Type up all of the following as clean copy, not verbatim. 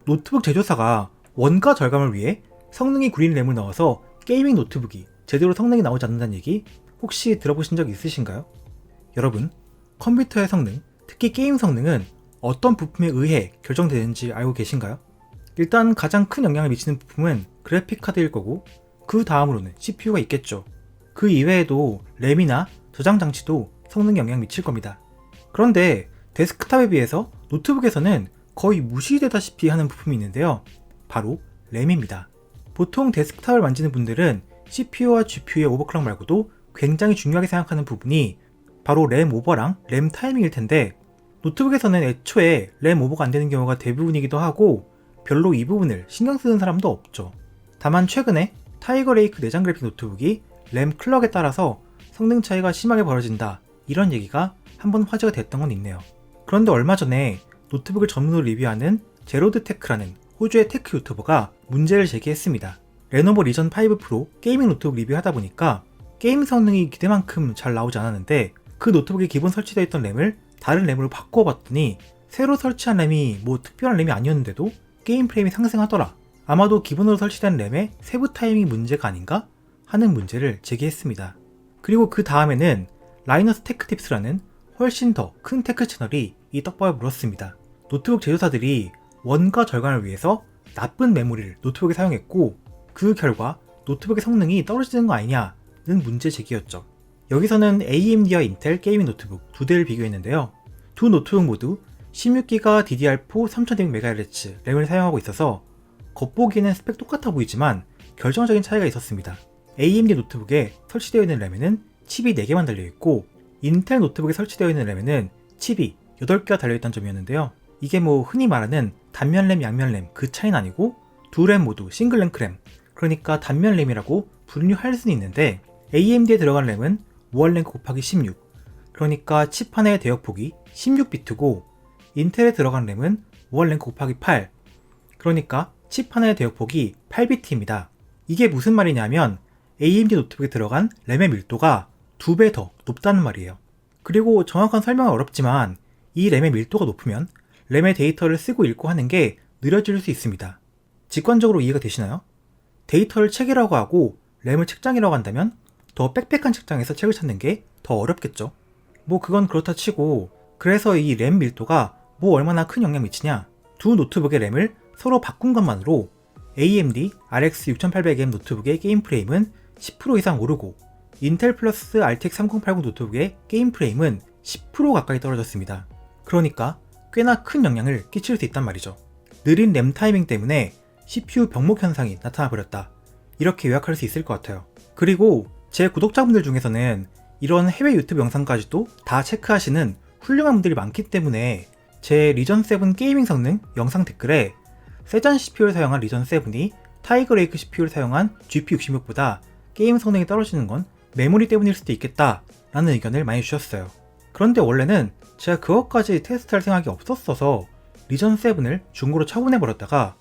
노트북 제조사가 원가 절감을 위해 성능이 구린 램을 넣어서 게이밍 노트북이 제대로 성능이 나오지 않는다는 얘기 혹시 들어보신 적 있으신가요? 여러분, 컴퓨터의 성능, 특히 게임 성능은 어떤 부품에 의해 결정되는지 알고 계신가요? 일단 가장 큰 영향을 미치는 부품은 그래픽카드일 거고 그 다음으로는 CPU가 있겠죠. 그 이외에도 램이나 저장 장치도 성능에 영향을 미칠 겁니다. 그런데 데스크탑에 비해서 노트북에서는 거의 무시되다시피 하는 부품이 있는데요. 바로 램입니다. 보통 데스크탑을 만지는 분들은 CPU와 GPU의 오버클럭 말고도 굉장히 중요하게 생각하는 부분이 바로 램 오버랑 램 타이밍일 텐데 노트북에서는 애초에 램 오버가 안 되는 경우가 대부분이기도 하고 별로 이 부분을 신경 쓰는 사람도 없죠. 다만 최근에 타이거 레이크 내장 그래픽 노트북이 램 클럭에 따라서 성능 차이가 심하게 벌어진다 이런 얘기가 한번 화제가 됐던 건 있네요. 그런데 얼마 전에 노트북을 전문으로 리뷰하는 제로드테크라는 호주의 테크 유튜버가 문제를 제기했습니다. 레노버 리전 5 프로 게이밍 노트북 리뷰하다 보니까 게임 성능이 기대만큼 잘 나오지 않았는데 그 노트북에 기본 설치되어 있던 램을 다른 램으로 바꾸어 봤더니 새로 설치한 램이 뭐 특별한 램이 아니었는데도 게임 프레임이 상승하더라. 아마도 기본으로 설치된 램의 세부 타이밍이 문제가 아닌가 하는 문제를 제기했습니다. 그리고 그 다음에는 라이너스 테크팁스라는 훨씬 더 큰 테크 채널이 이 떡밥을 물었습니다. 노트북 제조사들이 원가 절감을 위해서 나쁜 메모리를 노트북에 사용했고 그 결과 노트북의 성능이 떨어지는 거 아니냐는 문제 제기였죠. 여기서는 AMD와 인텔 게이밍 노트북 두 대를 비교했는데요. 두 노트북 모두 16기가 DDR4 3200MHz 램을 사용하고 있어서 겉보기에는 스펙 똑같아 보이지만 결정적인 차이가 있었습니다. AMD 노트북에 설치되어 있는 램에는 칩이 4개만 달려있고 인텔 노트북에 설치되어 있는 램에는 칩이 8개가 달려있다는 점이었는데요. 이게 뭐 흔히 말하는 단면램, 양면램 그 차이는 아니고 두 램 모두 싱글 랭크램, 그러니까 단면램이라고 분류할 수는 있는데 AMD에 들어간 램은 무한랭크 곱하기 16, 그러니까 칩 하나의 대역폭이 16비트고 인텔에 들어간 램은 무한랭크 곱하기 8, 그러니까 칩 하나의 대역폭이 8비트입니다. 이게 무슨 말이냐면 AMD 노트북에 들어간 램의 밀도가 2배 더 높다는 말이에요. 그리고 정확한 설명은 어렵지만 이 램의 밀도가 높으면 램의 데이터를 쓰고 읽고 하는 게 느려질 수 있습니다. 직관적으로 이해가 되시나요? 데이터를 책이라고 하고 램을 책장이라고 한다면 더 빽빽한 책장에서 책을 찾는 게 더 어렵겠죠. 뭐 그건 그렇다 치고 그래서 이 램 밀도가 뭐 얼마나 큰 영향 미치냐, 두 노트북의 램을 서로 바꾼 것만으로 AMD RX 6800M 노트북의 게임 프레임은 10% 이상 오르고 인텔 플러스 RTX 3080 노트북의 게임 프레임은 10% 가까이 떨어졌습니다. 그러니까 꽤나 큰 영향을 끼칠 수 있단 말이죠. 느린 램 타이밍 때문에 CPU 병목 현상이 나타나 버렸다, 이렇게 요약할 수 있을 것 같아요. 그리고 제 구독자분들 중에서는 이런 해외 유튜브 영상까지도 다 체크하시는 훌륭한 분들이 많기 때문에 제 리전 7 게이밍 성능 영상 댓글에 세잔 CPU를 사용한 리전 7이 타이거 레이크 CPU를 사용한 GP66보다 게임 성능이 떨어지는 건 메모리 때문일 수도 있겠다 라는 의견을 많이 주셨어요. 그런데 원래는 제가 그것까지 테스트할 생각이 없었어서 리전 7을 중고로 처분해버렸다가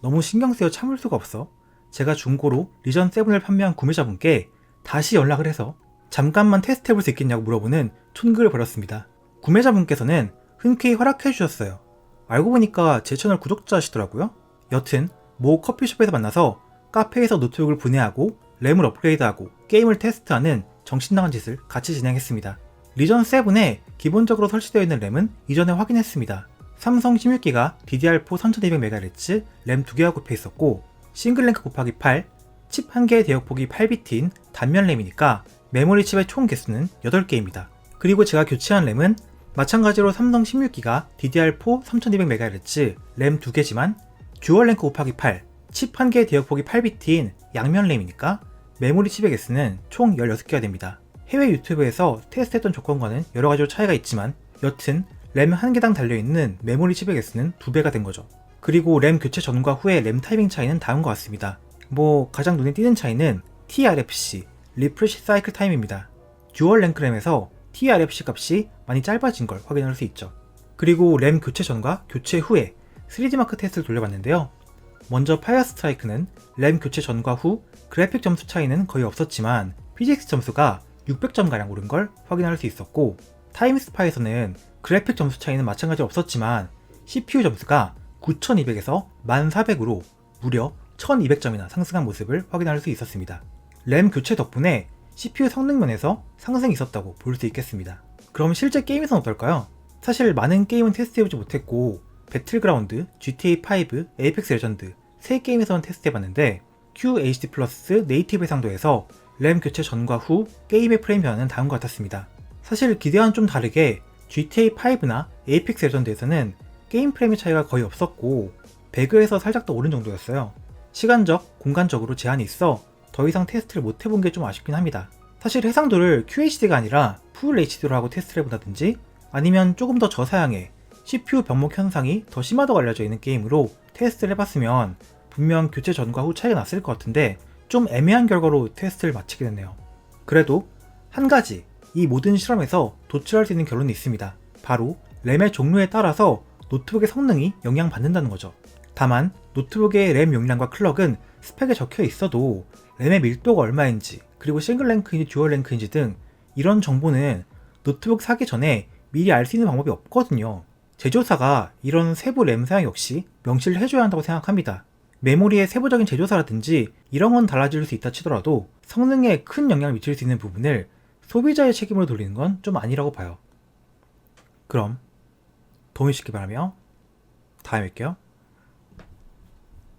너무 신경 쓰여 참을 수가 없어 제가 중고로 리전 7을 판매한 구매자분께 다시 연락을 해서 잠깐만 테스트해볼 수 있겠냐고 물어보는 촌글을 벌였습니다. 구매자분께서는 흔쾌히 허락해 주셨어요. 알고 보니까 제 채널 구독자시더라고요. 여튼 모 커피숍에서 만나서 카페에서 노트북을 분해하고 램을 업그레이드하고 게임을 테스트하는 정신나간 짓을 같이 진행했습니다. 리전 7에 기본적으로 설치되어 있는 램은 이전에 확인했습니다. 삼성 16기가 DDR4 3200MHz 램 2개가 곱해 있었고 싱글랭크 곱하기 8, 칩 1개의 대역폭이 8비트인 단면 램이니까 메모리 칩의 총 개수는 8개입니다. 그리고 제가 교체한 램은 마찬가지로 삼성 16기가 DDR4 3200MHz 램 2개지만 듀얼랭크 곱하기 8, 칩 1개의 대역폭이 8비트인 양면 램이니까 메모리 칩의 개수는 총 16개가 됩니다. 해외 유튜브에서 테스트했던 조건과는 여러가지로 차이가 있지만 여튼 램 1개당 달려있는 메모리 칩의 개수는 2배가 된 거죠. 그리고 램 교체 전과 후의 램 타이밍 차이는 다음과 같습니다. 뭐 가장 눈에 띄는 차이는 TRFC, 리프레시 사이클 타임입니다. 듀얼 랭크 램에서 TRFC 값이 많이 짧아진 걸 확인할 수 있죠. 그리고 램 교체 전과 교체 후에 3D 마크 테스트를 돌려봤는데요. 먼저 파이어 스트라이크는 램 교체 전과 후 그래픽 점수 차이는 거의 없었지만 피직스 점수가 600점가량 오른 걸 확인할 수 있었고 타임스파에서는 그래픽 점수 차이는 마찬가지로 없었지만 CPU 점수가 9200에서 1400으로 무려 1200점이나 상승한 모습을 확인할 수 있었습니다. 램 교체 덕분에 CPU 성능면에서 상승이 있었다고 볼 수 있겠습니다. 그럼 실제 게임에서는 어떨까요? 사실 많은 게임은 테스트해보지 못했고 배틀그라운드, GTA5, 에이펙스 레전드 3게임에서는 테스트해봤는데 QHD 플러스 네이티브 해상도에서 램 교체 전과 후 게임의 프레임 변화는 다음과 같았습니다. 사실 기대와는 좀 다르게 GTA5나 에이펙스 레전드에서는 게임 프레임의 차이가 거의 없었고 배그에서 살짝 더 오른 정도였어요. 시간적, 공간적으로 제한이 있어 더 이상 테스트를 못 해본 게 좀 아쉽긴 합니다. 사실 해상도를 QHD가 아니라 풀 HD로 하고 테스트를 해본다든지 아니면 조금 더 저사양의 CPU 병목 현상이 더 심하다고 알려져 있는 게임으로 테스트를 해봤으면 분명 교체 전과 후 차이가 났을 것 같은데 좀 애매한 결과로 테스트를 마치게 됐네요. 그래도 한 가지 이 모든 실험에서 도출할 수 있는 결론이 있습니다. 바로 램의 종류에 따라서 노트북의 성능이 영향받는다는 거죠. 다만 노트북의 램 용량과 클럭은 스펙에 적혀 있어도 램의 밀도가 얼마인지 그리고 싱글 랭크인지 듀얼 랭크인지 등 이런 정보는 노트북 사기 전에 미리 알 수 있는 방법이 없거든요. 제조사가 이런 세부 램 사양 역시 명시를 해줘야 한다고 생각합니다. 메모리의 세부적인 제조사라든지 이런 건 달라질 수 있다 치더라도 성능에 큰 영향을 미칠 수 있는 부분을 소비자의 책임으로 돌리는 건 좀 아니라고 봐요. 그럼 도움이 주시기 바라며 다음에 뵐게요.